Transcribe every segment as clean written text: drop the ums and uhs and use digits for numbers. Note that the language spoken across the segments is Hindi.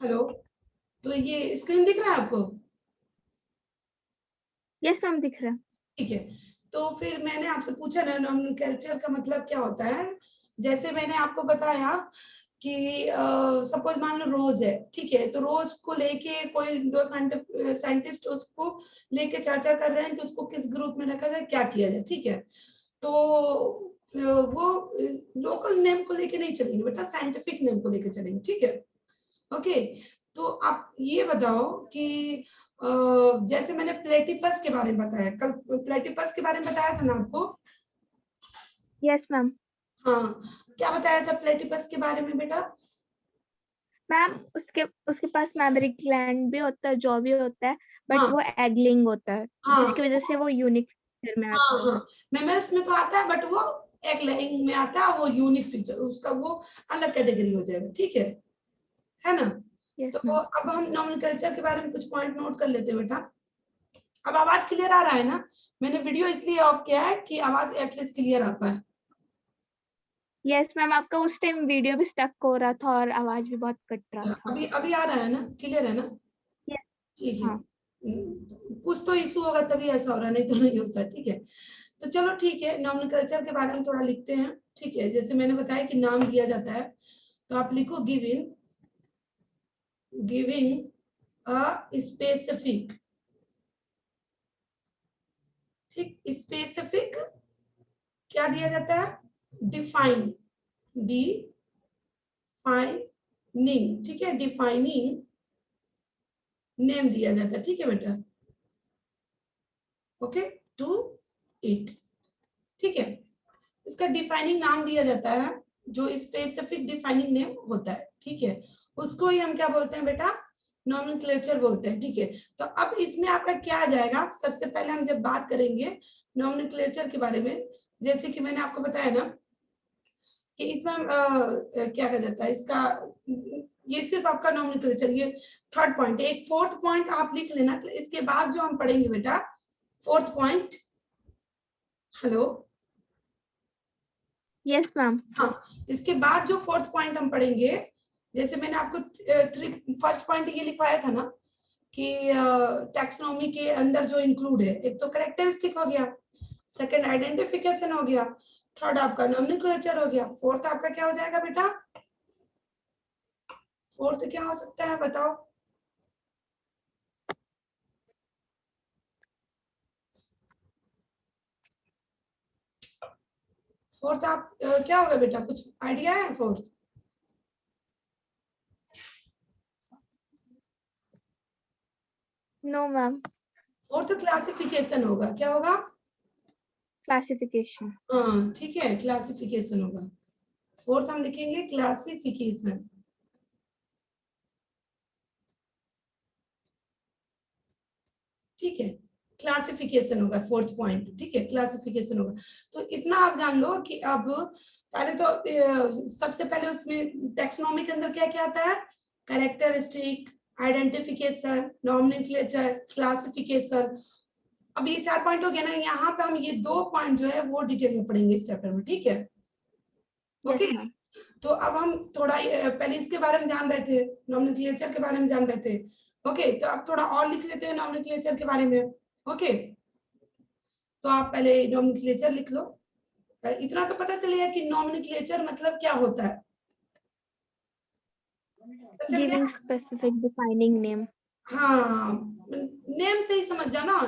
हेलो। तो ये स्क्रीन दिख रहा है आपको? यस मैम, दिख रहा है। ठीक है। तो फिर मैंने आपसे पूछा ना नॉमेनक्लेचर का मतलब क्या होता है। जैसे मैंने आपको बताया कि सपोज मान लो रोज है, ठीक है, तो रोज को लेके कोई दो साइंटिस्ट उसको लेके चर्चा कर रहे हैं कि उसको किस ग्रुप में रखा जाए, क्या किया जाए, ठीक है। तो वो लोकल नेम को लेके नहीं चलेंगे बेटा, साइंटिफिक नेम को लेके चलेंगे, ठीक है। ओके। तो आप ये बताओ कि जैसे मैंने प्लेटिपस के बारे में बताया, कल प्लेटिपस के बारे में बताया था ना आपको? Yes ma'am. हाँ, क्या बताया था प्लेटिपस के बारे में बेटा? मैम उसके उसके पास मैमरिक ग्लैंड भी होता है, जॉ भी होता है, बट हाँ वो एगलिंग होता है, जिसकी हाँ वजह से वो यूनिक फीचर में हाँ आता है। हाँ, मेमल्स में तो आता है बट वो एक लाइन में आता है, वो यूनिक फीचर उसका, वो अलग कैटेगरी हो जाएगा, ठीक है ना। यस तो मैम। अब हम नॉमेनक्लेचर के बारे में कुछ पॉइंट नोट कर लेते हैं बेटा। अब आवाज क्लियर आ रहा है ना? मैंने वीडियो इसलिए ऑफ किया है कि आवाज एटलीस्ट क्लियर आ पाए। यस मैम, आपका उस टाइम वीडियो भी स्टक हो रहा था और आवाज भी बहुत कट रहा था। अभी अभी आ रहा है ना, क्लियर है ना? यस। ठीक है। हाँ। कुछ तो इशू होगा तभी ऐसा हो रहा है, नहीं तो नहीं होता, ठीक है। तो चलो ठीक है, नॉमेनक्लेचर के बारे में थोड़ा लिखते हैं, ठीक है। जैसे मैंने बताया कि नाम दिया जाता है, तो आप लिखो गिविंग अ स्पेसिफिक, ठीक, स्पेसिफिक क्या दिया जाता है? डिफाइन, डिफाइनिंग, ठीक है, डिफाइनिंग नेम दिया जाता है, ठीक है बेटा। ओके, टू इट, ठीक है। इसका डिफाइनिंग नाम दिया जाता है, जो स्पेसिफिक डिफाइनिंग नेम होता है, ठीक है। उसको ही हम क्या बोलते हैं बेटा? नॉमेनक्लेचर बोलते हैं, ठीक है। तो अब इसमें आपका क्या आ जाएगा, सबसे पहले हम जब बात करेंगे नॉमेनक्लेचर के बारे में, जैसे कि मैंने आपको बताया ना कि इसमें क्या कहा जाता है इसका, ये सिर्फ आपका नॉमेनक्लेचर, ये थर्ड पॉइंट है। एक फोर्थ पॉइंट आप लिख लेना, इसके बाद जो हम पढ़ेंगे बेटा fourth point. Hello. Yes ma'am. हाँ, इसके बाद जो फोर्थ पॉइंट हम पढ़ेंगे, जैसे मैंने आपको फर्स्ट पॉइंट ये लिखवाया था ना कि टैक्सोनॉमी के अंदर जो इंक्लूड है, एक तो कैरेक्टरिस्टिक हो गया, सेकंड आइडेंटिफिकेशन हो गया, थर्ड आपका नॉमेनक्लेचर हो गया, फोर्थ आपका क्या हो जाएगा बेटा? फोर्थ क्या हो सकता है बताओ? फोर्थ आप क्या होगा बेटा, कुछ आइडिया है fourth? No ma'am. Fourth classification होगा, क्या होगा? क्लासिफिकेशन। हाँ ठीक है, क्लासिफिकेशन होगा। फोर्थ हम लिखेंगे क्लासिफिकेशन, ठीक है। क्लासिफिकेशन होगा फोर्थ पॉइंट, ठीक है, क्लासिफिकेशन होगा। तो इतना आप जान लो कि अब पहले तो सबसे पहले उसमें टैक्सोनॉमी के अंदर क्या क्या आता है? Characteristic, identification, nomenclature, classification. अब ये 4 पॉइंट हो गया ना, यहाँ पे हम ये 2 पॉइंट जो है वो डिटेल में पढ़ेंगे इस चैप्टर में, ठीक है। Yes okay. मैम। तो अब हम थोड़ा पहले इसके बारे में जान रहे थे, नॉमेनक्लेचर के बारे में जान रहे थे। ओके, तो अब थोड़ा और लिख लेते हैं नॉमेनक्लेचर के बारे में। ओके, तो आप पहले नॉमेनक्लेचर लिख लो। इतना तो पता चलेगा कि नॉमेनक्लेचर मतलब क्या होता है, पता चल गया गिविंग ना? Specific defining name. हाँ, नेम से ही समझ जाना,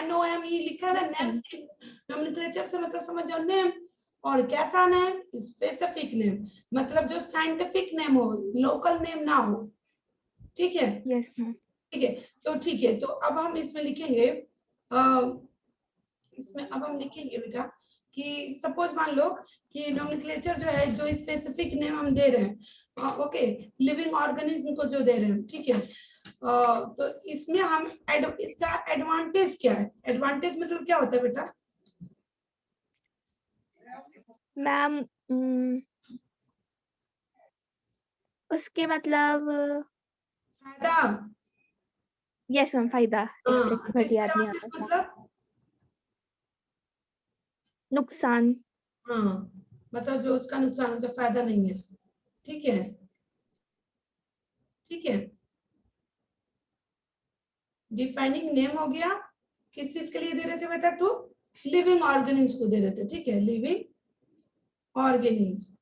NOME लिखा है ना, नेम हम्म। से, नॉमेनक्लेचर से मतलब समझ जाओ नेम। और कैसा नेम? स्पेसिफिक नेम, मतलब जो साइंटिफिक नेम हो, लोकल नेम ना हो, ठीक है। Yes ma'am. ठीक है, तो ठीक है, तो अब हम इसमें लिखेंगे इसमें अब हम लिखेंगे बेटा कि सपोज मान लो कि नोमेनक्लेचर जो है, जो स्पेसिफिक नेम हम दे रहे हैं, ओके, लिविंग ऑर्गेनिज्म को जो दे रहे हैं, ठीक है। तो इसमें हम इसका एडवांटेज क्या है? एडवांटेज मतलब क्या होता है बेटा? मैम उसके मतलब फायदा। यस मैम, फायदा। एग्जैक्ट वर्ड याद नहीं आ डिसएडवांटेज रहा था। मतलब? नुकसान। हाँ, मतलब जो उसका नुकसान है, जो फायदा नहीं है, ठीक है। ठीक है, डिफाइनिंग नेम हो गया, किस चीज के लिए दे रहे थे बेटा, टू लिविंग ऑर्गेनिज्म को दे रहे थे, ठीक है, लिविंग ऑर्गेनिज्म।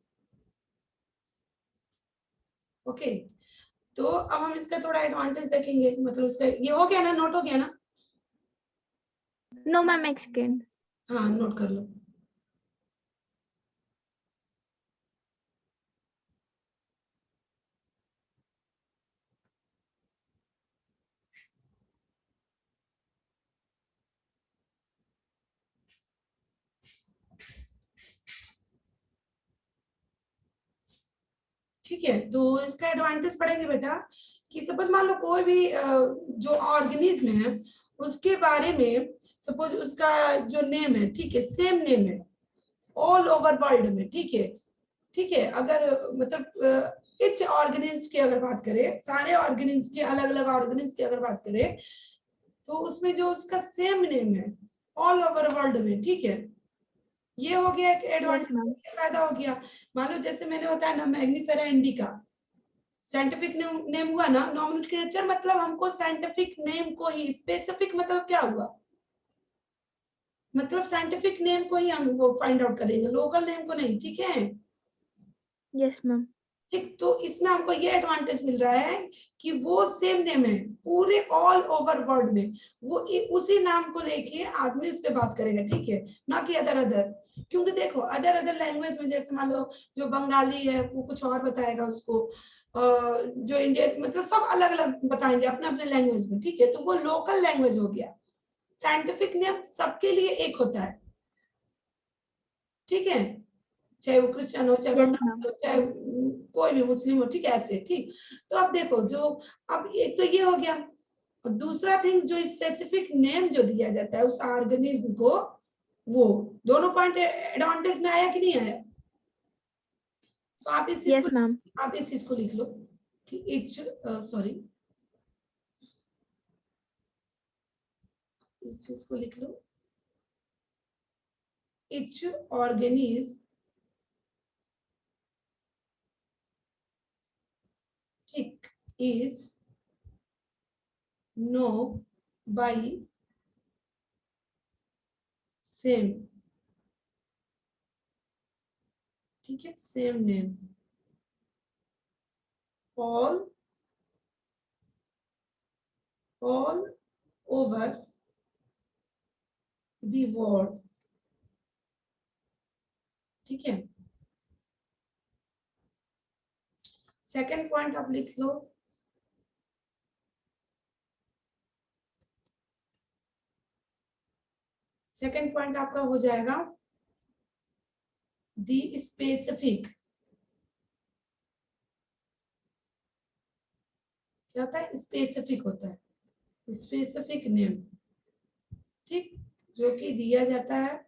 ओके, तो अब हम इसका थोड़ा एडवांटेज देखेंगे, मतलब इसका ये हो गया ना, नोट हो गया ना? नो मैम, एक सेकेंड। हाँ, नोट कर लो। ठीक है, तो इसका एडवांटेज पढ़ेंगे बेटा कि सपोज मान लो कोई भी जो ऑर्गेनिज्म है उसके बारे में, सपोज उसका जो नेम है, ठीक है, सेम नेम है ऑल ओवर वर्ल्ड में, ठीक है, ठीक है, अगर मतलब इच ऑर्गेनिज्म की अगर बात करें, सारे ऑर्गेनिज्म की, अलग अलग ऑर्गेनिज्म की अगर बात करें, तो उसमें जो उसका सेम नेम है ऑल ओवर वर्ल्ड में, ठीक है, ये हो गया एक एडवांटेज, फायदा हो गया। मान लो जैसे मैंने बताया ना, मैग्नीफेरा इंडिका साइंटिफिक नेम हुआ ना, नॉमेनक्लेचर मतलब हमको साइंटिफिक नेम को ही, स्पेसिफिक मतलब क्या हुआ, मतलब साइंटिफिक नेम को ही हम वो फाइंड आउट करेंगे, लोकल नेम को नहीं, ठीक है। Yes ma'am. ठीक, तो इसमें हमको ये एडवांटेज मिल रहा है कि वो सेम नेम है पूरे ऑल ओवर वर्ल्ड में, वो उसी नाम को लेके आदमी उस पर बात करेगा, ठीक है, ना कि अदर अदर। क्योंकि देखो अदर अदर लैंग्वेज में, जैसे मान लो जो बंगाली है वो कुछ और बताएगा उसको, जो इंडियन, मतलब सब अलग अलग बताएंगे अपने अपने लैंग्वेज में, ठीक है, तो वो लोकल लैंग्वेज हो गया। साइंटिफिक नेम सबके लिए एक होता है, ठीक है, चाहे वो क्रिश्चियन हो, चाहे बंगाली हो, चाहे कोई भी मुस्लिम हो, ठीक है, ऐसे, ठीक। तो अब देखो, जो अब एक तो ये हो गया, और दूसरा थिंग जो स्पेसिफिक नेम जो दिया जाता है उस ऑर्गेनिज्म को, वो दोनों पॉइंट एडवांटेज में आया कि नहीं आया? तो आप इस चीज को, आप इस चीज को लिख लो कि इच, सॉरी, इस चीज को लिख लो, इच ऑर्गेनिज्म, ठीक, is known by same, ठीक है, same name all over the world, ठीक है। सेकंड पॉइंट आप लिख लो, सेकंड पॉइंट आपका हो जाएगा दी स्पेसिफिक, क्या होता है, स्पेसिफिक होता है, स्पेसिफिक नेम, ठीक, जो कि दिया जाता है,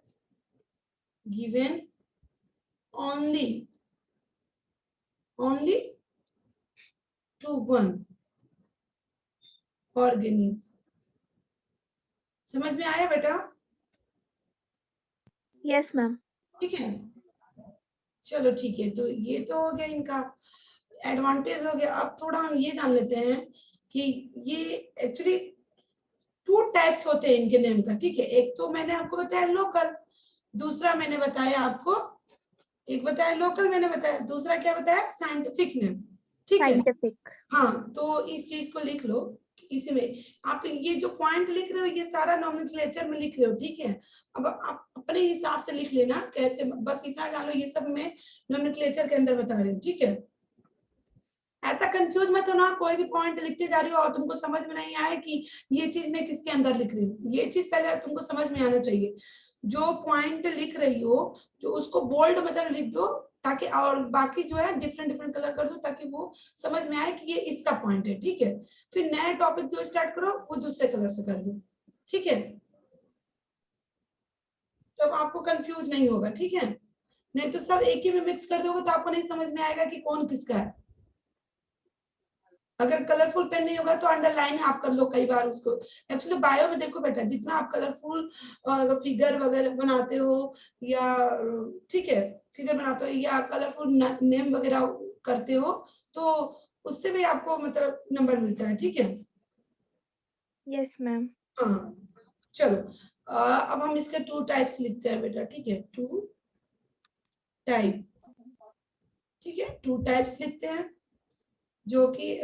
given only to one organism. समझ में आया बेटा? Yes ma'am. ठीक है, चलो ठीक है, तो ये तो हो गया इनका एडवांटेज हो गया। अब थोड़ा हम ये जान लेते हैं कि ये एक्चुअली टू टाइप्स होते हैं इनके नेम का, ठीक है, एक तो मैंने आपको बताया लोकल, दूसरा मैंने बताया आपको, एक बताया लोकल मैंने बताया, दूसरा क्या बताया, साइंटिफिक नेम, ठीक है। साइंटिफिक, हाँ, तो इस चीज को लिख लो, इसी में आप ये जो पॉइंट लिख रहे हो ये सारा नॉमेनक्लेचर में लिख रहे हो, ठीक है। अब आप अपने हिसाब से लिख लेना कैसे, बस इतना जान लो ये सब मैं नॉमेनक्लेचर के अंदर बता रही हूँ, ठीक है। ऐसा कंफ्यूज मत होना, कोई भी पॉइंट लिखते जा रही हो और तुमको समझ में नहीं आया कि ये चीज मैं किसके अंदर लिख रही हूँ, ये चीज पहले तुमको समझ में आना चाहिए। जो पॉइंट लिख रही हो, जो उसको बोल्ड मतलब लिख दो, ताकि, और बाकी जो है डिफरेंट डिफरेंट कलर कर दो, ताकि वो समझ में आए कि ये इसका पॉइंट है, ठीक है। फिर नया टॉपिक जो स्टार्ट करो वो दूसरे कलर से कर दो, ठीक है, तब आपको कंफ्यूज नहीं होगा, ठीक है। नहीं तो सब एक ही में मिक्स कर दोगे तो आपको नहीं समझ में आएगा कि कौन किसका है। अगर कलरफुल पेन नहीं होगा तो अंडरलाइन आप कर लो कई बार उसको। एक्चुअली बायो में देखो बेटा, जितना आप कलरफुल फिगर वगैरह बनाते हो, या ठीक है, फिगर बनाते हो या कलरफुल नेम वगैरह करते हो, तो उससे भी आपको मतलब नंबर मिलता है, ठीक है। Yes ma'am. हाँ चलो, अब हम इसके 2 टाइप्स लिखते हैं बेटा, ठीक है, 2 टाइप, ठीक है, 2 टाइप्स लिखते हैं, जो कि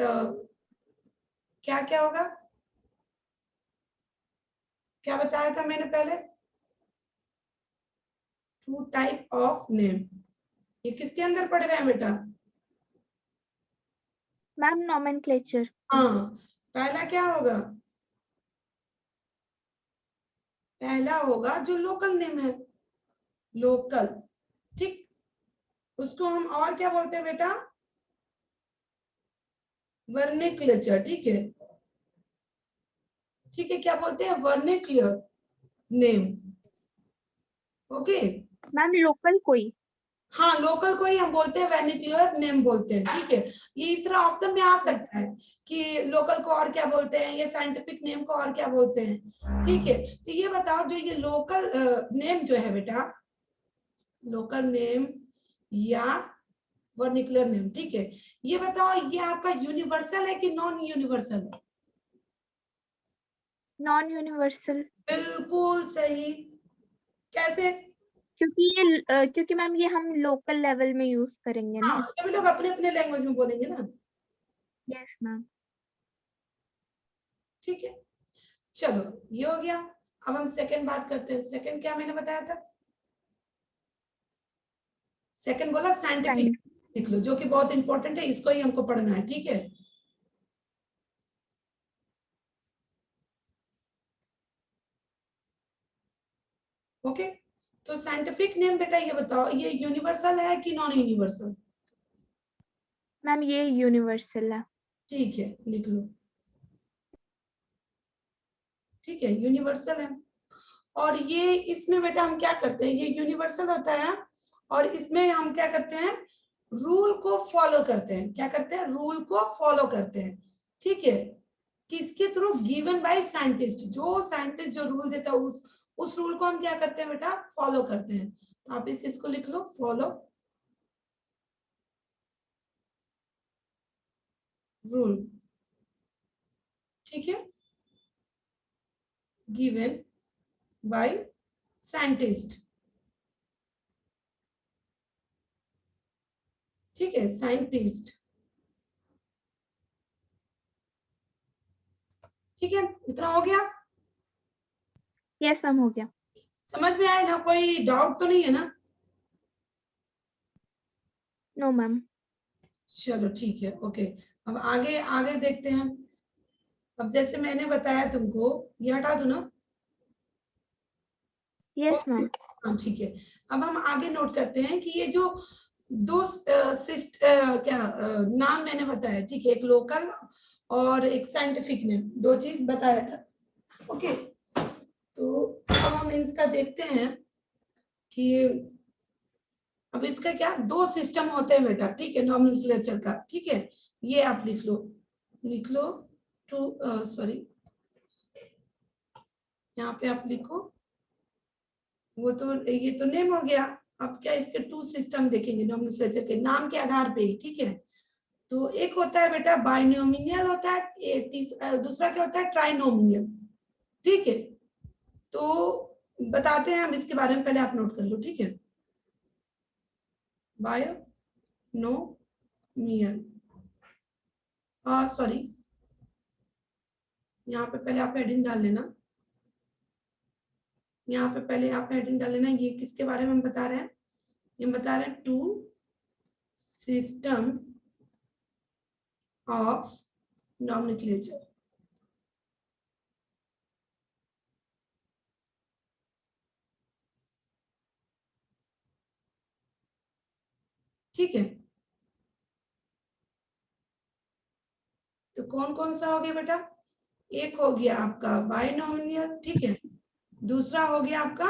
क्या क्या होगा, क्या बताया था मैंने पहले, 2 टाइप ऑफ नेम, ये किसके अंदर पढ़ रहे हैं बेटा? Ma'am nomenclature. हाँ, पहला क्या होगा, पहला होगा जो लोकल नेम है, लोकल, ठीक, उसको हम और क्या बोलते हैं बेटा, वर्निक्लेचर, ठीक है, ठीक है, क्या बोलते हैं, वर्निक्लियर नेम, ओके। मैम लोकल कोई। हाँ, लोकल को ही हम बोलते हैं वर्निक्लियर नेम बोलते हैं, ठीक है। ये इस तरह ऑप्शन में आ सकता है कि लोकल को और क्या बोलते हैं, ये साइंटिफिक नेम को और क्या बोलते हैं, ठीक है। तो ये बताओ, जो ये लोकल नेम जो है बेटा, लोकल नेम या वर्निकुलर नेम, ठीक है, ये बताओ ये आपका यूनिवर्सल है कि नॉन यूनिवर्सल है? Non universal. बिल्कुल सही। कैसे? क्योंकि मैम ये हम लोकल लेवल में यूज करेंगे हाँ, ना। सभी लोग अपने अपने लैंग्वेज में बोलेंगे ना, यस मैम। ठीक है। चलो, ये हो गया। अब हम सेकंड बात करते हैं। सेकंड क्या मैंने बताया था? सेकंड बोला साइंटिफिक, साइन। लिख लो, जो कि बहुत इंपॉर्टेंट है, इसको ही हमको पढ़ना है, ठीक है। ओके, तो साइंटिफिक नेम बेटा ये बताओ, ये यूनिवर्सल है कि नॉन यूनिवर्सल? मैम ये यूनिवर्सल है। ठीक है, लिख लो, ठीक है, यूनिवर्सल है। और ये इसमें बेटा हम क्या करते हैं, ये यूनिवर्सल होता है, और इसमें हम क्या करते हैं, रूल को फॉलो करते हैं। क्या करते हैं? रूल को फॉलो करते हैं, ठीक है। किसके थ्रू? गिवन बाय साइंटिस्ट, जो साइंटिस्ट जो रूल देता है, उस रूल को हम क्या करते हैं बेटा, फॉलो करते हैं। तो आप इस इसको लिख लो, फॉलो रूल, ठीक है, गिवन बाय साइंटिस्ट, ठीक है, साइंटिस्ट, ठीक है। इतना हो गया, यस मैम हो गया। समझ में आया ना? कोई डाउट तो नहीं है ना? No ma'am. चलो ठीक है, ओके। अब आगे आगे देखते हैं। अब जैसे मैंने बताया तुमको, ये हटा दो ना, यस ओके, मैम। हाँ ठीक है। अब हम आगे नोट करते हैं कि ये जो दो नाम मैंने बताया, ठीक है, एक लोकल और एक साइंटिफिक नेम, दो चीज बताया था, ओके। तो अब हम इसका देखते हैं कि अब इसका क्या, दो सिस्टम होते हैं बेटा, ठीक है, नॉमेनक्लेचर का, ठीक है। ये आप लिख लो, लिख लो, टू, सॉरी, यहाँ पे आप लिखो, वो तो ये तो नेम हो गया। अब क्या, इसके 2 सिस्टम देखेंगे नॉमेनक्लेचर के नाम के आधार पे ही, ठीक है। तो एक होता है बेटा बाइनोमियल होता है, दूसरा क्या होता है, ट्राइनोमियल, ठीक है। तो बताते हैं हम इसके बारे में, पहले आप नोट कर लो, ठीक है। बायोनोमियल, सॉरी, यहाँ पे पहले आप हेडिंग डाल लेना, यहाँ पे पहले आप हेडिंग डाल लेना, ये किसके बारे में हम बता रहे हैं, ये बता रहे हैं 2 सिस्टम ऑफ नॉमेनक्लेचर, ठीक है। तो कौन कौन सा हो गया बेटा? एक हो गया आपका बाइनोमियल, ठीक है, दूसरा हो गया आपका,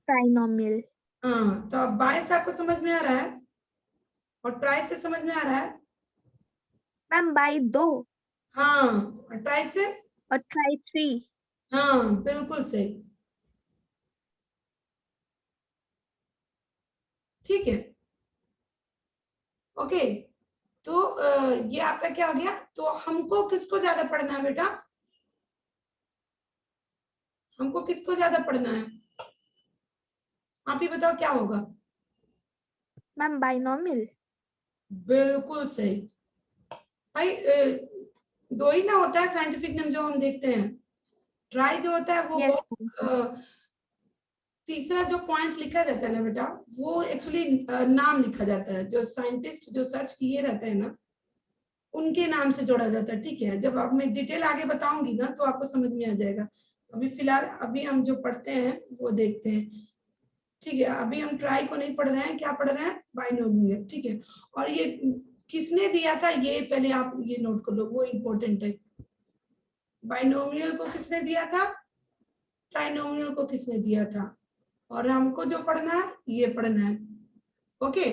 ट्राइनोमियल। हाँ, तो अब बाय से आपको समझ में आ रहा है, और ट्राई से समझ में आ रहा है, मैम बाई 2 हाँ, और ट्राई से, और ट्राई 3। हाँ बिल्कुल सही, ठीक है, ओके। तो ये आपका क्या हो गया। तो हमको किसको ज्यादा पढ़ना है बेटा, हमको किसको ज्यादा पढ़ना है, आप ही बताओ क्या होगा। Ma'am binomial. बिल्कुल सही भाई, दो ही ना होता है साइंटिफिक नेम जो हम देखते हैं, ट्राई जो होता है वो यस बहुत तीसरा जो पॉइंट लिखा जाता है ना बेटा, वो एक्चुअली नाम लिखा जाता है, जो साइंटिस्ट जो सर्च किए रहते हैं ना उनके नाम से जोड़ा जाता है। ठीक है, जब अब मैं डिटेल आगे बताऊंगी ना तो आपको समझ में आ जाएगा। अभी फिलहाल अभी हम जो पढ़ते हैं वो देखते हैं। ठीक है, अभी हम ट्राई को नहीं पढ़ रहे हैं, क्या पढ़ रहे हैं, बाइनोमियल। ठीक है, और ये किसने दिया था ये पहले आप ये नोट कर लो, वो इम्पोर्टेंट है। बाइनोमियल को किसने दिया था, ट्राइनोमियल को किसने दिया था, और हमको जो पढ़ना है ये पढ़ना है। ओके,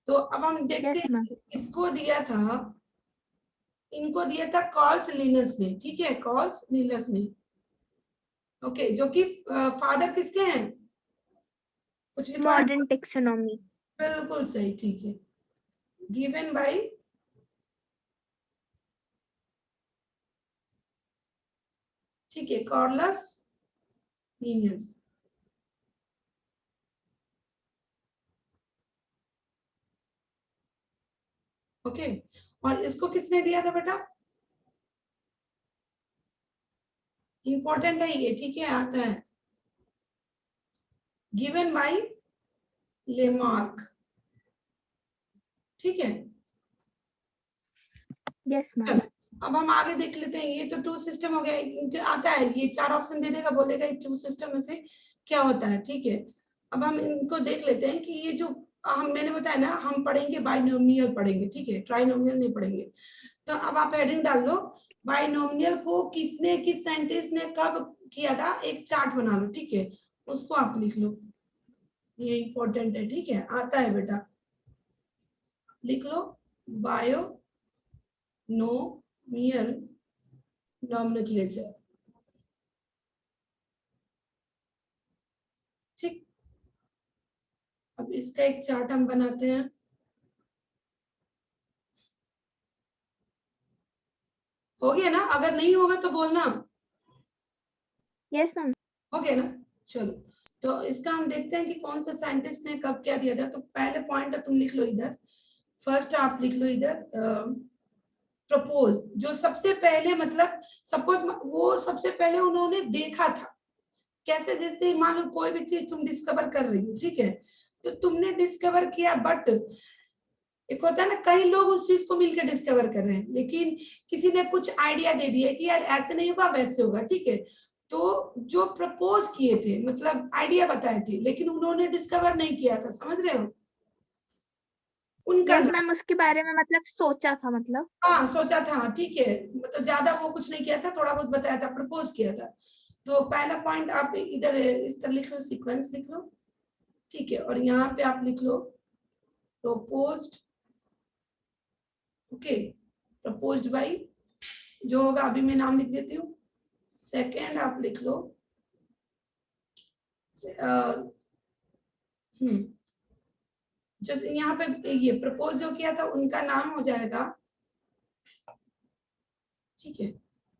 तो अब हम देखते यस हैं मैम। इसको दिया था, इनको दिया था कॉल्स लिनस ने। ठीक है, कॉल्स लिनस ने। ओके, जो कि फादर किसके हैं, कुछ लिखा है, मॉडर्न टेक्सोनॉमी। बिल्कुल सही। ठीक है, गिवन बाय ठीक है कॉर्लस लिनियस। ओके, और इसको किसने दिया था बेटा, इंपॉर्टेंट है ये। ठीक है, आता है, गिवन बाय लेमार्क। ठीक है, यस मैम। चलो अब हम आगे देख लेते हैं। ये तो टू सिस्टम हो गया, क्योंकि आता है ये चार ऑप्शन दे देगा, बोलेगा टू सिस्टम में से क्या होता है। ठीक है, अब हम इनको देख लेते हैं कि ये जो हम मैंने बताया ना, हम पढ़ेंगे बाइनोमियल पढ़ेंगे। ठीक है, ट्राइनोमियल नहीं पढ़ेंगे। तो अब आप हेडिंग डाल लो, बाइनोमियल को किसने, किस साइंटिस्ट ने कब किया था, एक चार्ट बना लो। ठीक है, उसको आप लिख लो, ये इंपॉर्टेंट है। ठीक है, आता है बेटा, लिख लो, बायो नोमियल नॉमेनक्लेचर। ठीक, अब इसका एक चार्ट हम बनाते हैं। हो गया ना, अगर नहीं होगा तो बोलना। Yes ma'am. हो गया ना, चलो तो इसका हम देखते हैं कि कौन सा साइंटिस्ट ने कब क्या दिया था। तो पहले पॉइंट तुम लिख लो इधर, फर्स्ट आप लिख लो इधर प्रपोज, जो सबसे पहले मतलब सपोज वो सबसे पहले उन्होंने देखा था। कैसे, जैसे मान लो कोई भी चीज तुम डिस्कवर कर रही हो, ठीक है, तो तुमने डिस्कवर किया, बट एक होता है ना कई लोग उस चीज को मिलकर डिस्कवर कर रहे हैं, लेकिन किसी ने कुछ आइडिया दे दिया कि यार ऐसे नहीं होगा वैसे होगा। ठीक है, तो जो प्रपोज किए थे मतलब आइडिया बताए थे, लेकिन उन्होंने डिस्कवर नहीं किया था, समझ रहे हो, उनका यस नाम। मैम, उसके बारे में मतलब सोचा था मतलब। हाँ सोचा था, ठीक है, मतलब ज्यादा वो कुछ नहीं किया था, थोड़ा बहुत बताया था, प्रपोज किया था। तो पहला पॉइंट आप इधर इस तरह लिख लो, सीक्वेंस लिख लो। ठीक है, और यहाँ पे आप लिख लो प्रपोज्ड। ओके, प्रपोज्ड बाय, जो होगा अभी मैं नाम लिख देती हूँ। सेकेंड आप लिख लो जो यहाँ पे ये प्रपोज जो किया था उनका नाम हो जाएगा। ठीक है,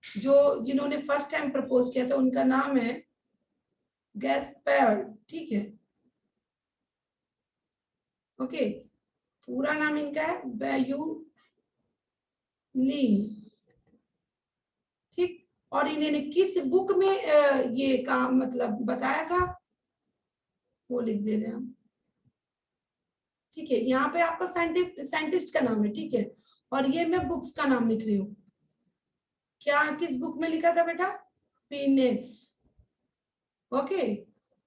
जो जिन्होंने फर्स्ट टाइम प्रपोज किया था उनका नाम है गैस्पर्ड। ठीक है, ओके, पूरा नाम इनका है बैयूलिन। ठीक, और इन्होंने किस बुक में ये काम मतलब बताया था वो लिख दे रहे हैं हम। ठीक है, यहाँ पे आपका साइंटिस्ट का नाम है। ठीक है, और ये मैं बुक्स का नाम लिख रही हूँ। क्या किस बुक में लिखा था बेटा, पीनेट्स। ओके,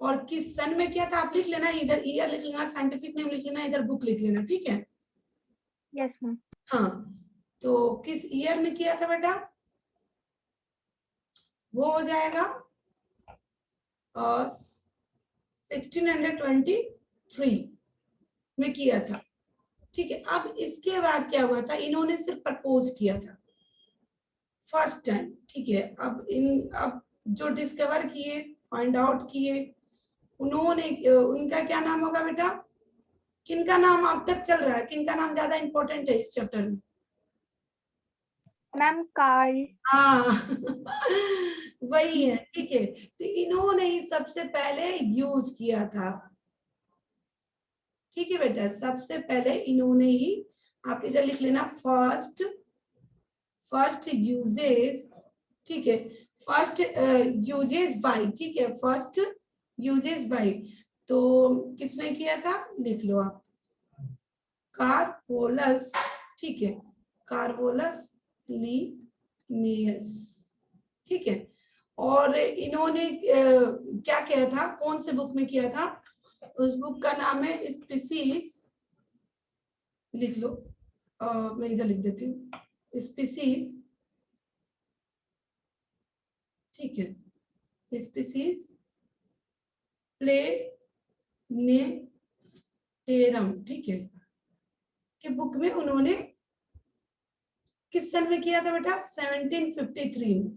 और किस सन में किया था आप लिख लेना, इधर ईयर लिख लेना, साइंटिफिक नेम लिख लेना, इधर बुक लिख लेना। ठीक है, यस मैम। हाँ, तो किस ईयर में किया था बेटा, वो हो जाएगा 1623 में किया था। ठीक है, अब इसके बाद क्या हुआ था, इन्होंने सिर्फ प्रपोज किया था फर्स्ट टाइम। ठीक है, अब जो डिस्कवर किए, फाइंड आउट किए, उन्होंने उनका क्या नाम होगा बेटा, किनका नाम अब तक चल रहा है, किनका नाम ज्यादा इंपॉर्टेंट है इस चैप्टर में? Ma'am Carl. हाँ वही है, ठीक है। तो इन्होंने ही सबसे पहले यूज किया था, ठीक है बेटा, सबसे पहले इन्होंने ही, आप इधर लिख लेना फर्स्ट यूजेज, ठीक है, फर्स्ट यूजेज बाय, ठीक है, फर्स्ट यूजेज बाय, तो किसने किया था, लिख लो आप, कार्वोलस, ठीक है, कार्वोलस लिनियस, ठीक है। और इन्होंने क्या किया था, कौन से बुक में किया था, उस बुक का नाम है स्पीसीज, लिख लो, मैं इधर लिख देती हूँ, स्पीसीज, ठीक है, स्पीसीज प्लेनेटेरम, ठीक है, कि बुक में उन्होंने किस सन में किया था बेटा, 1753 में,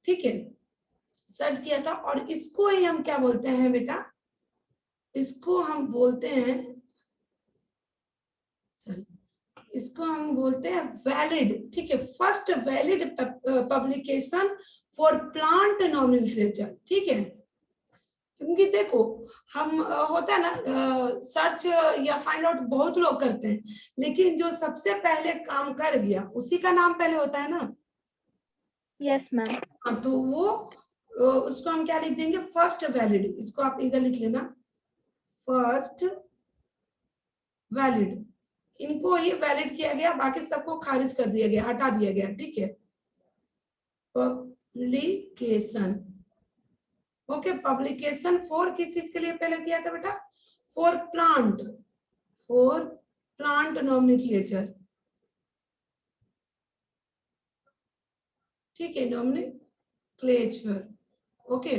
ठीक है, सर्च किया था। और इसको ही हम क्या बोलते हैं बेटा, इसको हम बोलते हैं, सॉरी, इसको हम बोलते हैं वैलिड, ठीक है, first valid publication for plant nomenclature, ठीक है। क्योंकि देखो हम होता है ना सर्च या फाइंड आउट बहुत लोग करते हैं, लेकिन जो सबसे पहले काम कर गया उसी का नाम पहले होता है ना। Yes ma'am. हाँ, तो वो उसको हम क्या लिख देंगे, फर्स्ट वैलिड, इसको आप इधर लिख लेना, फर्स्ट वैलिड, इनको ही वैलिड किया गया, बाकी सबको खारिज कर दिया गया, हटा दिया गया, ठीक है। पब्लिकेशन, ओके, पब्लिकेशन फॉर किस चीज के लिए पहले किया था बेटा, फॉर प्लांट नॉमेनक्लेचर, ठीक है, नॉमेनक्लेचर, ओके।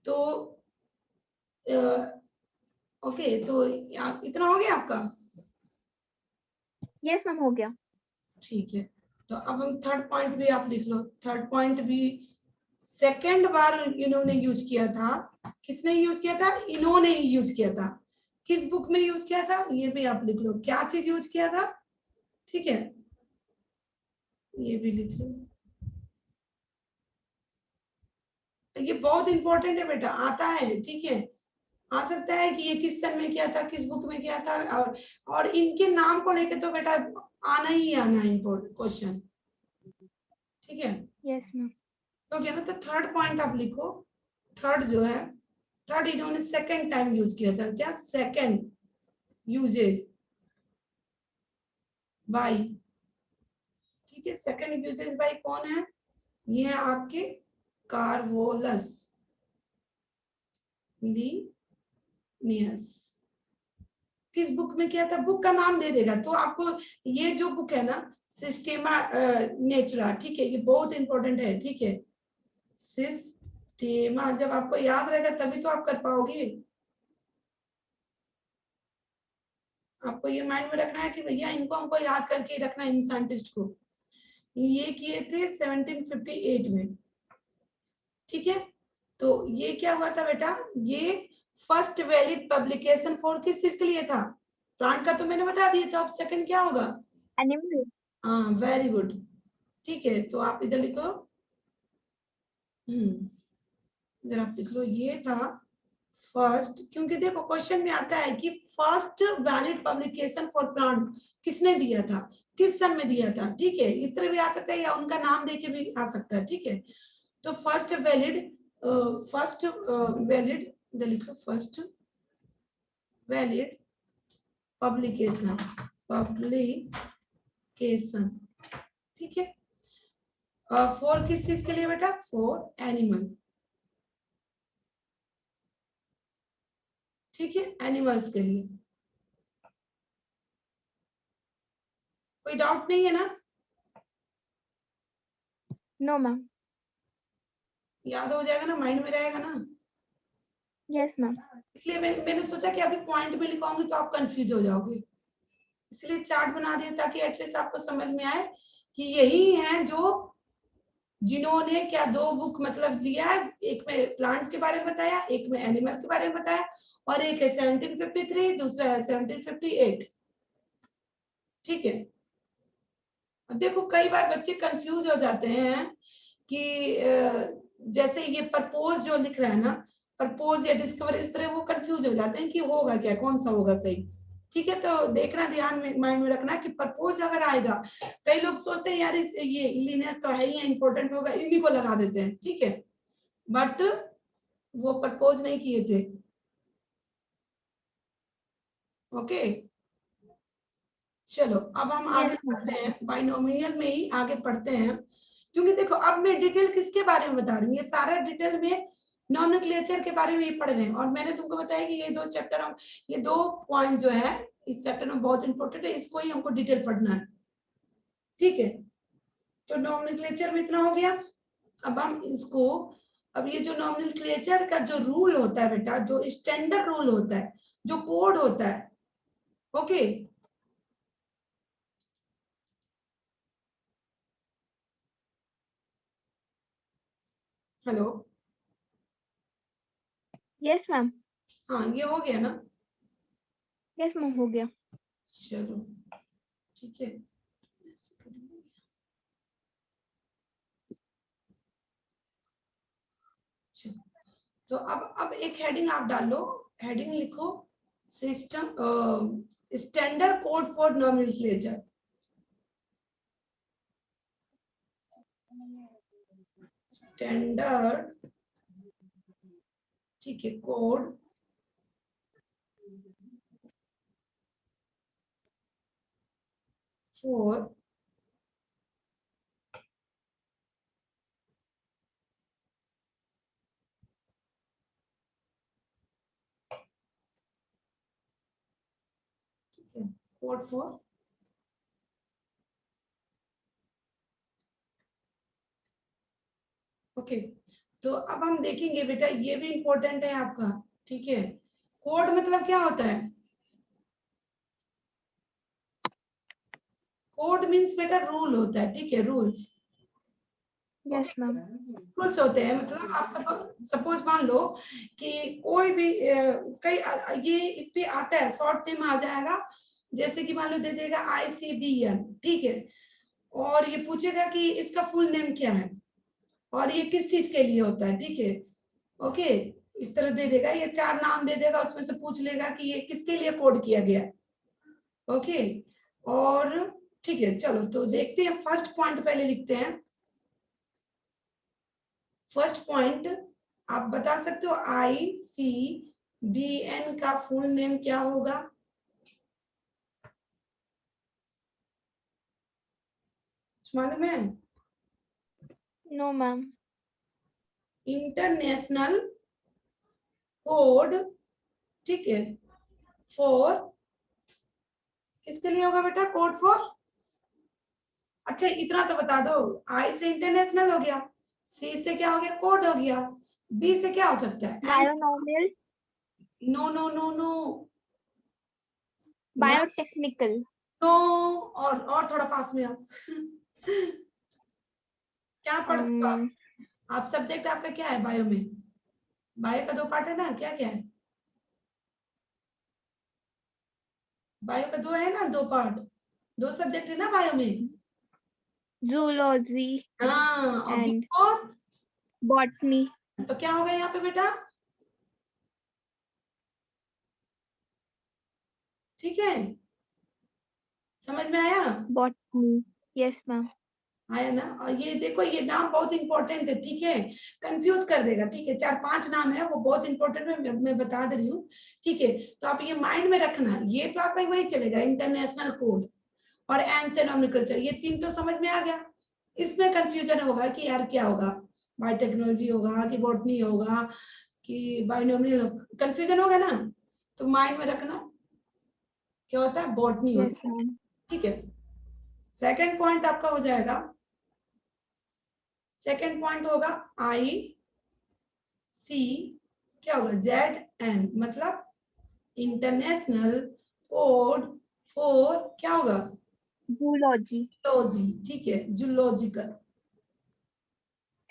तो ओके, तो इतना हो गया आपका, यस मैम हो गया। ठीक है। तो अब हम थर्ड पॉइंट भी आप लिख लो, थर्ड पॉइंट भी सेकंड बार इन्होंने यूज किया था, किसने यूज किया था, इन्होंने ही यूज किया था, किस बुक में यूज किया था, ये भी आप लिख लो, क्या चीज यूज किया था, ठीक है, ये भी लिख लो, ये बहुत इंपॉर्टेंट है बेटा, आता है, ठीक है, आ सकता है कि ये किस सन में किया था, किस बुक में किया था, और इनके नाम को लेके तो बेटा आना ही आना है इम्पोर्टेंट क्वेश्चन, ठीक है। Yes ma'am. तो क्या ना, तो थर्ड पॉइंट आप लिखो, थर्ड जो है, थर्ड इन्होंने सेकंड टाइम यूज किया था, क्या, सेकंड यूजेज बाय, ठीक है, सेकंड यूजेज बाय कौन है, ये है आपके कार्वोलस लिनियस, किस बुक में किया था, बुक का नाम दे देगा तो आपको, ये जो बुक है ना, सिस्टेमा नेचुरा, ठीक है, ये बहुत इंपॉर्टेंट है, ठीक है, सिस्टेमा, जब आपको याद रहेगा तभी तो आप कर पाओगे, आपको ये माइंड में रखना है कि भैया इनको हमको याद करके ही रखना है, इन साइंटिस्ट को, ये किए थे 1758 में, ठीक है। तो ये क्या हुआ था बेटा, ये फर्स्ट वैलिड पब्लिकेशन फॉर किस चीज के लिए था, प्लांट का तो मैंने बता दिया था, अब सेकंड क्या होगा, एनिमल। हाँ, वेरी गुड, ठीक है, तो आप इधर लिखो, इधर आप लिख लो, ये था फर्स्ट, क्योंकि देखो क्वेश्चन में आता है कि first valid publication for plant किसने दिया था, किस सन में दिया था, ठीक है, इस तरह भी आ सकता है या उनका नाम देके भी आ सकता है, ठीक है। तो फर्स्ट वैलिड, लिखो फर्स्ट वैलिड पब्लिकेशन, ठीक है, फॉर किस चीज के लिए बेटा, फॉर एनिमल, ठीक है, एनिमल्स के लिए, कोई डाउट नहीं है ना, नो मैम। याद हो जाएगा ना, माइंड में रहेगा ना, यस मैम। इसलिए मैंने सोचा कि अभी पॉइंट में लिखाऊंगी तो आप कंफ्यूज हो जाओगे, इसलिए चार्ट बना दिया ताकि एटलीस्ट आपको समझ में आए कि यही है जो जिन्होंने क्या 2 बुक मतलब दिया है, एक में प्लांट के बारे में बताया, एक में एनिमल के बारे में बताया, और एक है 1753, दूसरा है 1758। ठीक है, देखो कई बार बच्चे कंफ्यूज हो जाते हैं कि जैसे ये प्रपोज जो लिख रहा है ना, प्रपोज या डिस्कवर, इस तरह वो कंफ्यूज हो जाते हैं कि होगा क्या, कौन सा होगा सही। ठीक है, तो देखना, ध्यान में माइंड में रखना कि प्रपोज अगर आएगा, कई लोग सोचते हैं यार ये इलीनेस तो है ही, इंपॉर्टेंट होगा, इन्हीं को लगा देते हैं। ठीक है, बट वो प्रपोज नहीं किए थे। ओके, चलो अब हम आगे यस मैम। बढ़ते हैं, बाइनोमियल में ही आगे बढ़ते हैं, क्योंकि देखो अब मैं डिटेल किसके बारे में बता रही हूँ, ये सारा डिटेल में नॉमेनक्लेचर के बारे में ही पढ़ रहे हैं। और मैंने तुमको बताया कि ये 2 चैप्टर, ये 2 पॉइंट जो है इस चैप्टर में बहुत इंपॉर्टेंट है, इसको ही हमको डिटेल पढ़ना है। ठीक है, तो नॉमेनक्लेचर में इतना हो गया। अब हम इसको, अब ये जो नॉमेनक्लेचर का जो रूल होता है बेटा, जो स्टैंडर्ड रूल होता है, जो कोड होता है, ओके, हेलो, यस मैम। हाँ ये हो गया ना। यस मैम, हो गया। चलो ठीक है, तो अब एक हेडिंग आप डाल लो, हेडिंग लिखो, system standard code for nomenclature. Standard, ठीक है, code for code for okay. तो अब हम देखेंगे बेटा, ये भी इंपॉर्टेंट है आपका। ठीक है, कोड मतलब क्या होता है? कोड मीन्स बेटा रूल होता है। ठीक है, रूल्स, यस मैम। रूल्स होते हैं। मतलब आप सपोज मान लो कि कोई भी कई ये इस पे आता है, शॉर्ट नेम आ जाएगा, जैसे कि मान लो दे देगा ICBM। ठीक है, और ये पूछेगा कि इसका फुल नेम क्या है और ये किस चीज के लिए होता है। ठीक है, ओके, इस तरह दे देगा, ये 4 नाम दे देगा, उसमें से पूछ लेगा कि ये किसके लिए कोड किया गया है। ओके, और ठीक है, चलो तो देखते हैं, फर्स्ट पॉइंट पहले लिखते हैं। फर्स्ट पॉइंट आप बता सकते हो, ICBN का फुल नेम क्या होगा? मालूम है? No ma'am. इंटरनेशनल कोड, ठीक है, फॉर, किसके लिए होगा बेटा कोड फॉर? अच्छा इतना तो बता दो, आई से इंटरनेशनल हो गया, सी से क्या हो गया, कोड हो गया, बी से क्या हो सकता है? Binomial. No no no no, biotechnical. No, और थोड़ा पास में आओ। क्या पढ़ते हो आप? आप सब्जेक्ट आपका क्या है बायो में? बायो का 2 पार्ट है ना, क्या क्या है? बायो का 2 है ना, 2 पार्ट, 2 सब्जेक्ट है ना बायो में। जूलॉजी हाँ, और बी एंड और, बॉटनी। तो क्या होगा यहाँ पे बेटा? ठीक है, समझ में आया? बॉटनी। Yes ma'am. आया ना? और ये देखो, ये नाम बहुत इंपॉर्टेंट है। ठीक है, कंफ्यूज कर देगा। ठीक है, 4-5 नाम है, वो बहुत इंपॉर्टेंट है, मैं बता दे रही हूँ। ठीक है, तो आप ये माइंड में रखना, ये तो आपका वही चलेगा, इंटरनेशनल कोड और एंशिएंट नॉमेनक्लेचर, ये 3 तो समझ में आ गया। इसमें कंफ्यूजन होगा कि यार क्या होगा, बायोटेक्नोलॉजी होगा कि बॉटनी होगा कि बायोनॉमियल, कंफ्यूजन होगा ना, तो माइंड में रखना क्या होता है, बॉटनी यस होता है। मैम। ठीक है, सेकंड पॉइंट आपका हो जाएगा, सेकंड पॉइंट होगा IC, क्या होगा, ZN, मतलब इंटरनेशनल कोड फॉर, क्या होगा, जूलॉजी। जूलॉजी। ठीक है, जूलॉजिकल,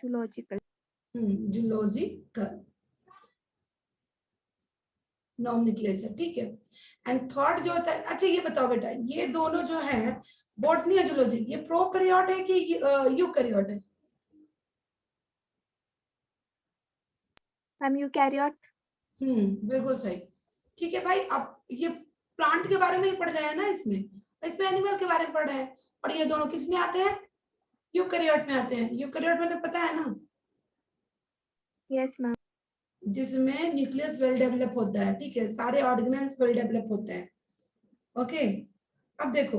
जूलॉजिकल। जूलॉजिकल नॉमेनक्लेचर, ठीक है। एंड थर्ड जो होता है, अच्छा ये बताओ बेटा, ये दोनों जो है बॉटनी और जूलॉजी, ये प्रोकैरियोट है कि यूकैरियोट है? Ma'am eukaryote. बिल्कुल सही। ठीक है भाई, अब ये प्लांट के बारे में ही पढ़ रहे हैं ना, इसमें एनिमल के बारे में पढ़ रहे हैं, और ये दोनों किस में आते हैं? यूकैरियोट में आते हैं। यूकैरियोट में तो पता है ना, यस मैम। जिसमें न्यूक्लियस वेल डेवलप होता है, ठीक है, सारे ऑर्गेनेल्स वेल डेवलप होते हैं। ओके, अब देखो,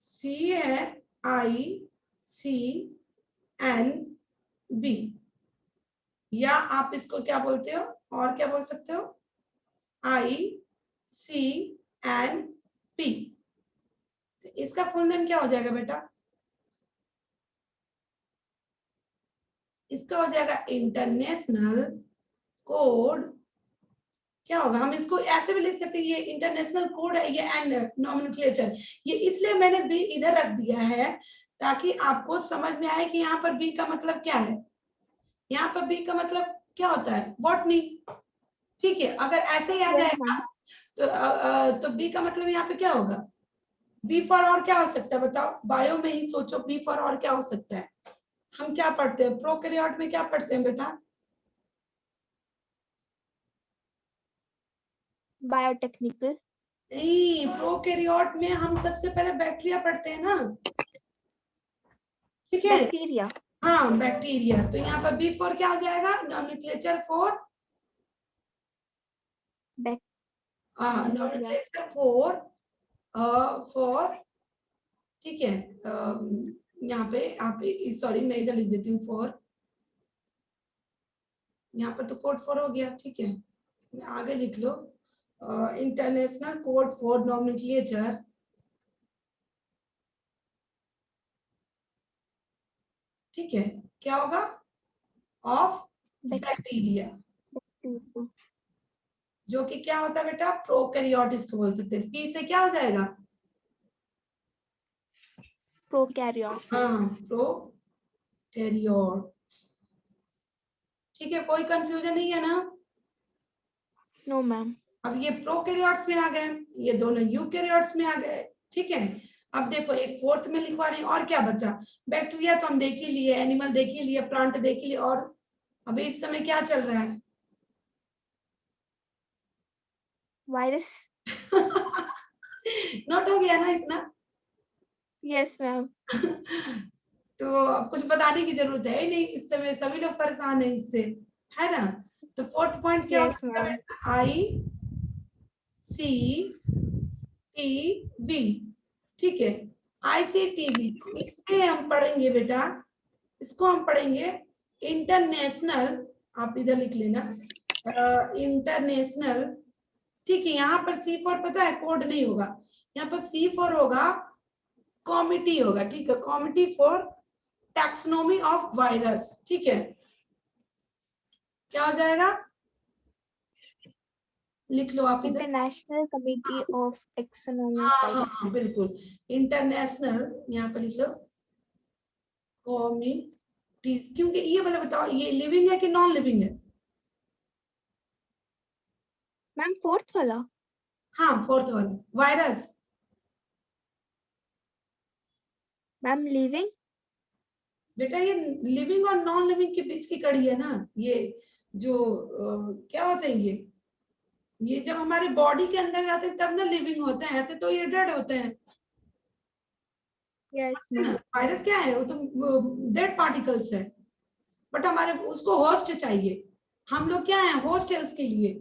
सी है ICNB, या आप इसको क्या बोलते हो, और क्या बोल सकते हो, ICNP। इसका फुल नेम क्या हो जाएगा बेटा? इसका हो जाएगा इंटरनेशनल कोड, क्या होगा, हम इसको ऐसे भी लिख सकते हैं, ये इंटरनेशनल कोड है, ये एंड नॉमेनक्लेचर। ये इसलिए मैंने बी इधर रख दिया है ताकि आपको समझ में आए कि यहाँ पर बी का मतलब क्या है। यहाँ पर बी का मतलब क्या होता है? बॉटनी, ठीक है। अगर ऐसे ही आ जाएगा तो बी का मतलब यहाँ पे क्या होगा? बी फॉर और क्या हो सकता है बताओ? बायो में ही सोचो, बी फॉर और क्या हो सकता है? हम क्या पढ़ते हैं प्रोकैरियोट में, क्या पढ़ते हैं बेटा? बायोटेक्निकल। नहीं, प्रोकैरियोट में हम सबसे पहले बैक्टीरिया पढ़ते हैं ना, ठीक है। बैक्टीरिया। हाँ, बैक्टीरिया। तो यहाँ पर बी फॉर क्या हो जाएगा? नॉमेनक्लेचर फॉर, नॉमेनक्लेचर फॉर, ठीक है। यहाँ पे आप, सॉरी मैं इधर लिख देती हूँ फॉर, यहाँ पर तो कोड फॉर हो गया, ठीक है, आगे लिख लो इंटरनेशनल कोड फॉर नॉमेनक्लेचर, ठीक है, क्या होगा? ऑफ बैक्टीरिया, जो कि क्या होता है बेटा? प्रोकैरियोट इसको बोल सकते हैं। पी से क्या हो जाएगा? प्रोकैरियोट। हाँ, प्रोकैरियोट, ठीक है। कोई कंफ्यूजन नहीं है ना? No ma'am. अब ये प्रोकैरियोट्स में आ गए, ये दोनों यूकैरियोट्स में आ गए, ठीक है। अब देखो एक फोर्थ में लिखवा रही, और क्या बचा? बैक्टीरिया तो हम देख ही लिए, एनिमल देख ही लिए, प्लांट देख ही लिए, और अभी इस समय क्या चल रहा है? वायरस। नोट हो गया ना इतना? Yes ma'am. तो अब कुछ बताने की जरूरत है ही नहीं, इस समय सभी लोग परेशान है इससे, है ना? तो फोर्थ पॉइंट क्या हो यस सकता है? मैम। ICTV, ठीक है। ICTV, इसमें हम पढ़ेंगे बेटा, इसको हम पढ़ेंगे इंटरनेशनल, आप इधर लिख लेना इंटरनेशनल, ठीक है। यहाँ पर C फॉर पता है कोड नहीं होगा, यहाँ पर C फॉर होगा कॉमिटी होगा, ठीक है, comity for taxonomy of virus, ठीक है। क्या हो जाएगा? लिख लो आप इधर। International committee of taxonomy of हाँ हाँ वायरस। हाँ बिल्कुल, इंटरनेशनल, यहाँ पर लिख लो कॉमिटीज, क्योंकि ये मतलब बताओ, ये लिविंग है कि नॉन लिविंग है? मैम फोर्थ वाला। हाँ, फोर्थ वाला वायरस। Ma'am living. बेटा ये लिविंग और नॉन लिविंग के बीच की कड़ी है ना, ये जो क्या होते हैं ये जब हमारे बॉडी के अंदर जाते हैं तब ना लिविंग होते हैं, ऐसे तो ये डेड होते हैं, यस है ना? मैम। वायरस क्या है? वो तो डेड पार्टिकल्स है, बट हमारे उसको होस्ट चाहिए। हम लोग क्या है? होस्ट है उसके लिए।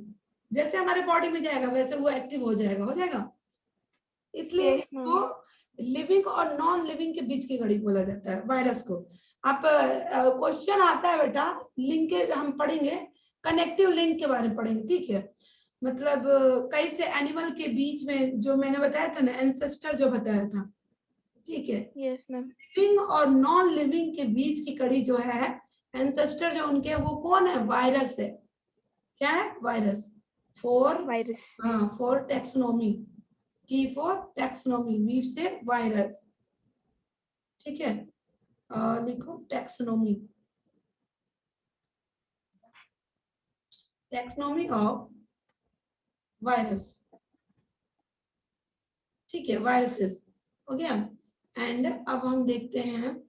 जैसे हमारे बॉडी में जाएगा वैसे वो एक्टिव हो जाएगा। इसलिए यस इसको मैम। लिविंग और नॉन लिविंग के बीच की घड़ी बोला जाता है वायरस को। आप क्वेश्चन आता है बेटा, लिंक के हम पढ़ेंगे, कनेक्टिव लिंक के बारे में पढ़ेंगे, ठीक है। मतलब कई से एनिमल के बीच में, जो मैंने बताया था ना, एंसेस्टर जो बताया था, ठीक है। Yes ma'am. लिविंग और नॉन लिविंग के बीच की कड़ी जो है, एंसेस्टर जो उनके, वो कौन है? वायरस है। क्या है? वायरस। For, virus. हाँ, for taxonomy, T for taxonomy, V से वायरस, ठीक है। लिखो टैक्सोनॉमी, टैक्सोनॉमी ऑफ वायरस, ठीक है, वायरसेस हो गया। एंड अब हम देखते हैं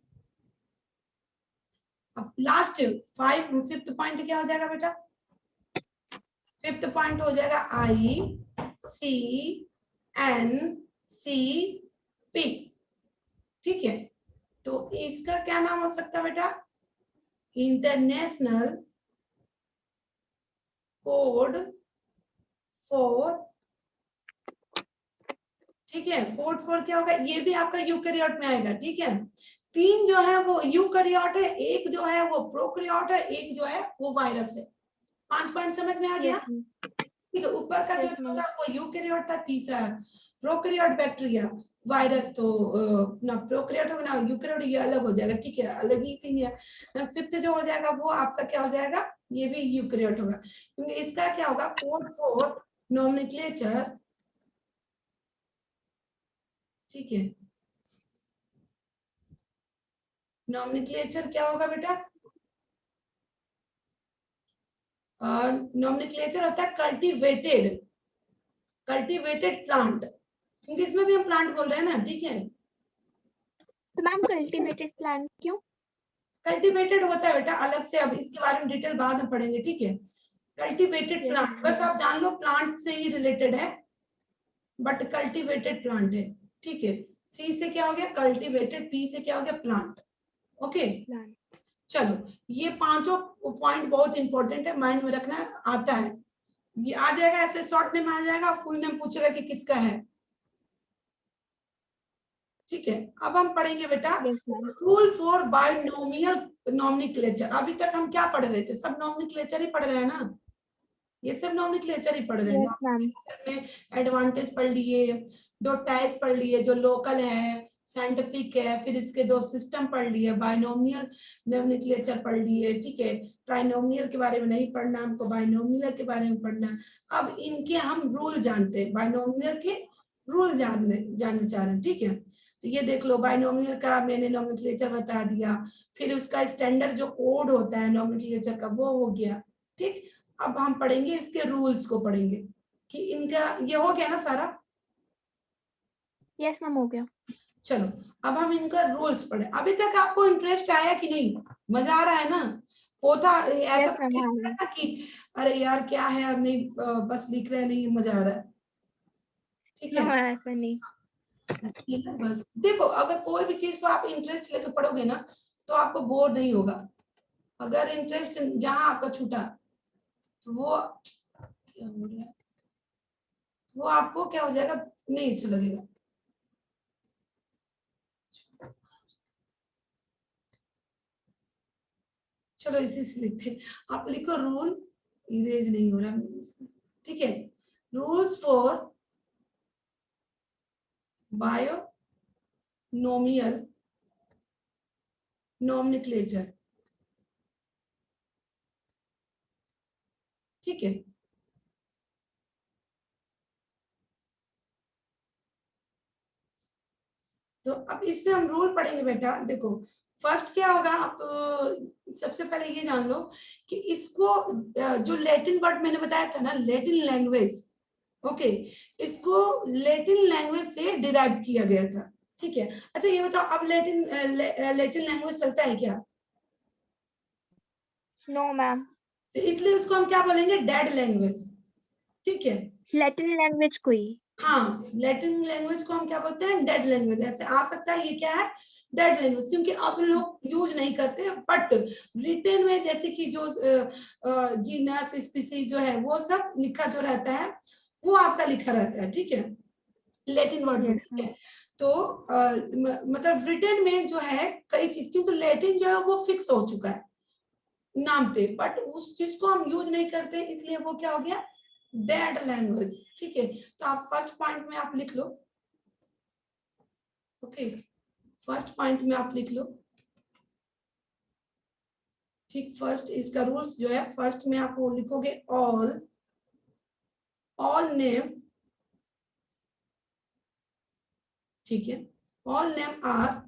अब लास्ट फिफ्थ पॉइंट क्या हो जाएगा बेटा? फिफ्थ पॉइंट हो जाएगा ICNCP, ठीक है। तो इसका क्या नाम हो सकता है बेटा? इंटरनेशनल कोड फॉर, ठीक है, कोड फॉर क्या होगा? ये भी आपका यूकैरियोट में आएगा, ठीक है। तीन जो है वो यूकैरियोट है, एक जो है वो प्रोकैरियोट है, एक जो है वो वायरस है। 5 पॉइंट समझ में आ गया? Yes ma'am. ठीक है, ऊपर का जो यस मैम। था वो यूकैरियोट था, तीसरा प्रोकैरियोट बैक्टीरिया, वायरस तो ना प्रोकैरियोट होगा ना यूकैरियोट, ये अलग हो जाएगा, ठीक है, अलग ही थिंग है। फिफ्थ जो हो जाएगा वो आपका क्या हो जाएगा? ये भी यूकैरियोट होगा, क्योंकि इसका क्या होगा? कोड फॉर नोमेनक्लेचर, ठीक है। नोमेनक्लेचर क्या होगा बेटा? नोमेनक्लेचर होता है कल्टीवेटेड, कल्टीवेटेड प्लांट, क्योंकि इसमें भी हम प्लांट बोल रहे हैं ना, ठीक है। तो मैम कल्टीवेटेड प्लांट क्यों? कल्टीवेटेड होता है बेटा अलग से, अब इसके बारे में डिटेल बाद में पढ़ेंगे, ठीक है। कल्टीवेटेड यस प्लांट, बस मैम। आप जान लो प्लांट से ही रिलेटेड है, बट कल्टीवेटेड प्लांट है, ठीक है। सी से क्या हो गया? कल्टीवेटेड, पी से क्या हो गया? Plant, okay. प्लांट। चलो, ये पांचों पॉइंट बहुत इंपॉर्टेंट है, माइंड में रखना, आता है, ये आ जाएगा ऐसे शॉर्ट नेम आ जाएगा, फुल नेम पूछेगा कि किसका है, ठीक है। अब हम पढ़ेंगे बेटा yes ma'am. Rule for binomial nomenclature. अभी तक हम क्या पढ़ रहे थे? सब नॉमेनक्लेचर ही पढ़ रहे हैं ना, ये सब नॉमेनक्लेचर ही पढ़ रहे हैं। Yes ma'am. नॉमेनक्लेचर में एडवांटेज पढ़ लिए, दो टाइप्स पढ़ लिए, जो लोकल है, साइंटिफिक है, फिर इसके दो सिस्टम पढ़ लिए, बायनोमियल नॉमेनक्लेचर पढ़ लिए, ठीक है। ट्राइनोमियल के बारे में नहीं पढ़ना हमको, बायनोमियल के बारे में पढ़ना है। अब इनके हम रूल जानते हैं, बायनोमियल के रूल जानने चाह रहे हैं, ठीक है। तो ये देख लो, बायनोमियल का मैंने नॉमेनक्लेचर बता दिया, फिर उसका स्टैंडर्ड जो कोड होता है नॉमेनक्लेचर का वो हो गया, ठीक। अब हम पढ़ेंगे इसके रूल्स को, पढ़ेंगे कि इनका ये हो गया ना सारा। यस मैम हो गया। चलो, अब हम इनका रूल्स पढ़े। अभी तक आपको इंटरेस्ट आया कि नहीं? मजा आ रहा है ना? पोथा ऐसा यस तो मैम नहीं हाँ लगता मैम। ना कि अरे यार क्या है, अब नहीं बस लिख रहे हैं, नहीं मजा आ रहा है, ठीक नो है। ऐसा नहीं। बस देखो, अगर कोई भी चीज को आप इंटरेस्ट लेके पढ़ोगे ना तो आपको बोर नहीं होगा। अगर इंटरेस्ट जहां आपका छूटा तो वो क्या हो रहा है, वो आपको क्या हो जाएगा, नहीं अच्छा लगेगा। चलो इसी से लिखते हैं, आप लिखो रूल, इरेज नहीं हो रहा, ठीक है। रूल्स फॉर बायोनोमियल नॉमेनक्लेचर, ठीक है। तो अब इसमें हम रूल पढ़ेंगे बेटा। देखो, फर्स्ट क्या होगा, आप सबसे पहले ये जान लो कि इसको जो लैटिन वर्ड मैंने बताया था ना, लैटिन लैंग्वेज, ओके, इसको लैटिन लैंग्वेज से डिराइव किया गया था, ठीक है। अच्छा ये बताओ, अब लैटिन लैंग्वेज चलता है क्या? No ma'am. तो इसलिए उसको हम क्या बोलेंगे? डेड लैंग्वेज, ठीक है। लैटिन लैंग्वेज को ही। हाँ, लैटिन लैंग्वेज को हम क्या बोलते हैं? Dead language. ऐसे आ सकता है, ये क्या है? डेड लैंग्वेज, क्योंकि अब लोग यूज नहीं करते, बट रिटन में जैसे कि जो जीनस स्पीसीज जो है वो सब लिखा जो रहता है वो आपका लिखा रहता है, ठीक है, लैटिन वर्ड में, यस ठीक मैम। है। तो मतलब रिटन में जो है कई चीज, क्योंकि लैटिन जो है वो फिक्स हो चुका है नाम पे, बट उस चीज को हम यूज नहीं करते, इसलिए वो क्या हो गया? डेड लैंग्वेज, ठीक है। तो आप फर्स्ट पॉइंट में आप लिख लो, ओके, फर्स्ट पॉइंट में आप लिख लो, ठीक। फर्स्ट इसका रूल्स जो है, फर्स्ट में आप वो लिखोगे ऑल नेम, ठीक है, all name are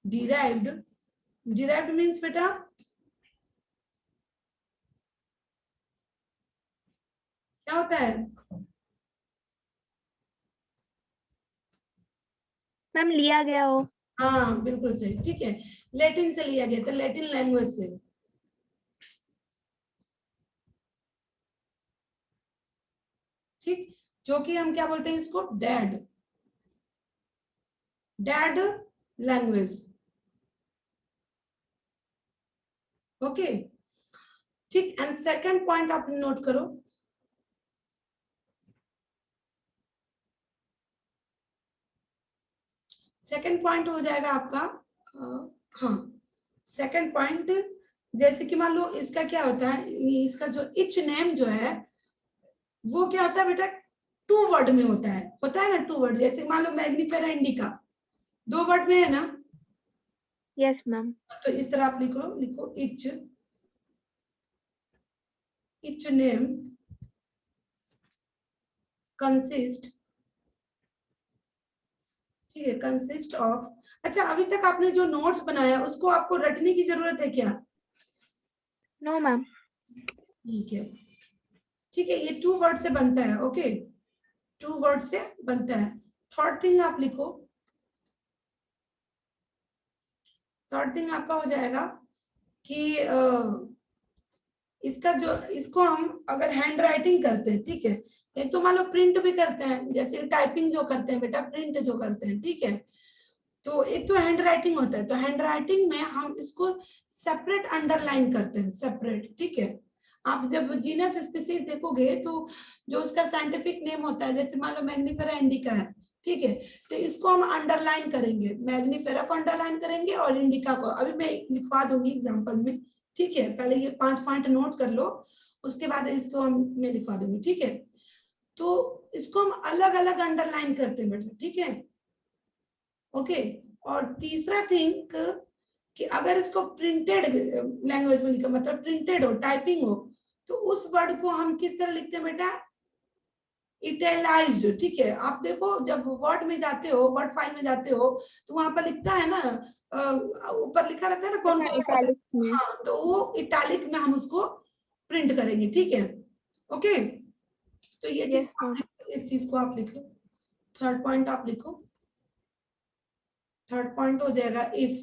derived, derived means बेटा क्या होता है? मैम लिया गया हो। हाँ बिल्कुल सही, ठीक है, लैटिन से लिया गया था, लैटिन लैंग्वेज से। ठीक, जो कि हम क्या बोलते हैं इसको, डैड, डैड लैंग्वेज। ओके, ठीक। एंड सेकंड पॉइंट आप नोट करो, सेकंड पॉइंट हो जाएगा आपका हाँ, सेकंड पॉइंट, जैसे कि मान लो इसका क्या होता है, इसका जो इच नेम जो है वो क्या होता है बेटा, टू वर्ड में होता है ना, टू वर्ड। जैसे मान लो मैग्निफेरा इंडिका 2 वर्ड में है ना। Yes ma'am. तो इस तरह आप लिखो, लिखो इच नेम कंसिस्ट, ठीक है, कंसिस्ट ऑफ। अच्छा, अभी तक आपने जो नोट्स बनाया उसको आपको रटने की जरूरत है क्या? No ma'am. ठीक है, ठीक है, ये 2 वर्ड से बनता है। ओके, 2 वर्ड से बनता है। थर्ड थिंग आप लिखो, थर्ड थिंग आपका हो जाएगा कि इसका जो, इसको हम अगर हैंड राइटिंग करते हैं, ठीक है, एक तो मान लो प्रिंट भी करते हैं, जैसे टाइपिंग जो करते हैं बेटा, प्रिंट जो करते हैं, ठीक है, तो एक तो हैंड राइटिंग होता है, तो हैंड राइटिंग में हम इसको सेपरेट अंडरलाइन करते हैं, सेपरेट, ठीक है। आप जब जीनस स्पीसीज देखोगे तो जो उसका साइंटिफिक नेम होता है, जैसे मान लो मैग्निफेरा इंडिका है, ठीक है, तो इसको हम अंडरलाइन करेंगे, मैग्निफेरा को अंडरलाइन करेंगे और इंडिका को अभी मैं लिखवा दूंगी एग्जांपल में, ठीक है। पहले ये 5 पॉइंट नोट कर लो, उसके बाद इसको हम मैं लिखवा दूंगी, ठीक है। तो इसको हम अलग अलग अंडरलाइन करते हैं बेटा, ठीक है, ओके। और तीसरा थिंग कि अगर इसको प्रिंटेड लैंग्वेज में लिखा, मतलब प्रिंटेड हो, टाइपिंग हो, तो उस वर्ड को हम किस तरह लिखते हैं बेटा, इटैलाइज्ड, ठीक है। आप देखो जब वर्ड में जाते हो, वर्ड फाइल में जाते हो, तो वहां पर लिखता है ना, ऊपर लिखा रहता है ना कौन कौन सा, इटैलिक्स में। हाँ, तो वो इटैलिक में हम उसको प्रिंट करेंगे, ठीक है, ओके। तो ये चीज यस मैम। इस चीज को आप लिख लो। थर्ड पॉइंट आप लिखो, थर्ड पॉइंट हो जाएगा इफ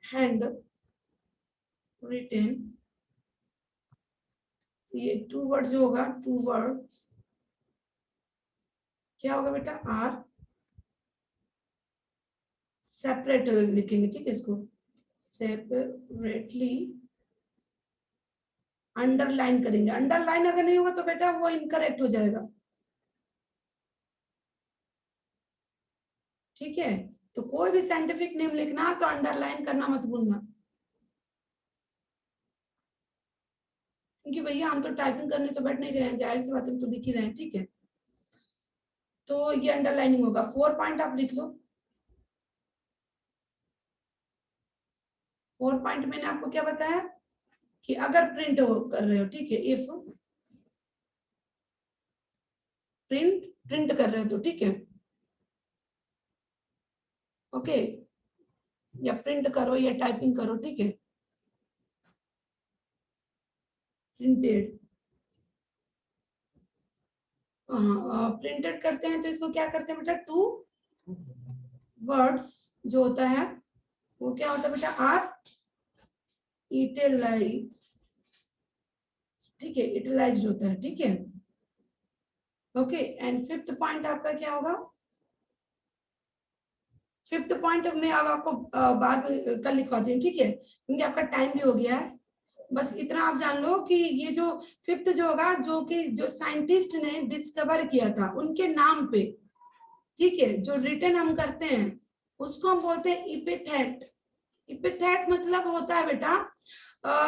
हैंड रिटेन, ये 2 वर्ड जो होगा, 2 वर्ड्स क्या होगा बेटा, आर सेपरेट लिखेंगे, ठीक है, इसको सेपरेटली अंडरलाइन करेंगे। अंडरलाइन अगर नहीं होगा तो बेटा वो इनकरेक्ट हो जाएगा, ठीक है। तो कोई भी साइंटिफिक नेम लिखना तो अंडरलाइन करना मत भूलना, क्योंकि भैया हम तो टाइपिंग करने तो बैठ नहीं रहे हैं, जाहिर सी बात है, तो लिख ही रहे हैं, ठीक है। तो ये अंडरलाइनिंग होगा। 4 पॉइंट आप लिख लो। 4 पॉइंट मैंने आपको क्या बताया कि अगर प्रिंट कर रहे हो, ठीक है, इफ प्रिंट कर रहे हो तो, ठीक है, ओके, या प्रिंट करो या टाइपिंग करो, ठीक है, प्रिंटेड, हाँ, प्रिंटेड करते हैं तो इसको क्या करते हैं बेटा, 2 वर्ड्स जो होता है वो क्या होता है बेटा, आर इटेलाइज, ठीक है, इटेलाइज्ड होता है, ठीक है, ओके। एंड फिफ्थ पॉइंट आपका क्या होगा, फिफ्थ पॉइंट मैं अब आपको बाद में कल लिखवाती हूँ, ठीक है, क्योंकि आपका टाइम भी हो गया है। बस इतना आप जान लो कि ये जो फिफ्थ जो होगा, जो कि जो साइंटिस्ट ने डिस्कवर किया था उनके नाम पे, ठीक है, जो रिटर्न हम करते हैं उसको हम बोलते हैं इपिथेट। इपिथेट मतलब होता है बेटा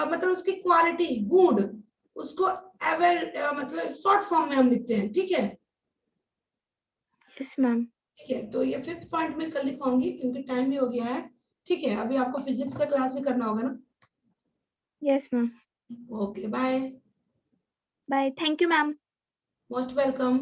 मतलब उसकी क्वालिटी, गुड, उसको एवर मतलब शॉर्ट फॉर्म में हम लिखते हैं, ठीक है। Yes ma'am. ठीक है, तो ये फिफ्थ पॉइंट में कल लिखवाऊंगी क्योंकि टाइम भी हो गया है, ठीक है। अभी आपको फिजिक्स का क्लास भी करना होगा ना। Yes ma'am. Okay, bye, bye. Thank you ma'am. Most welcome.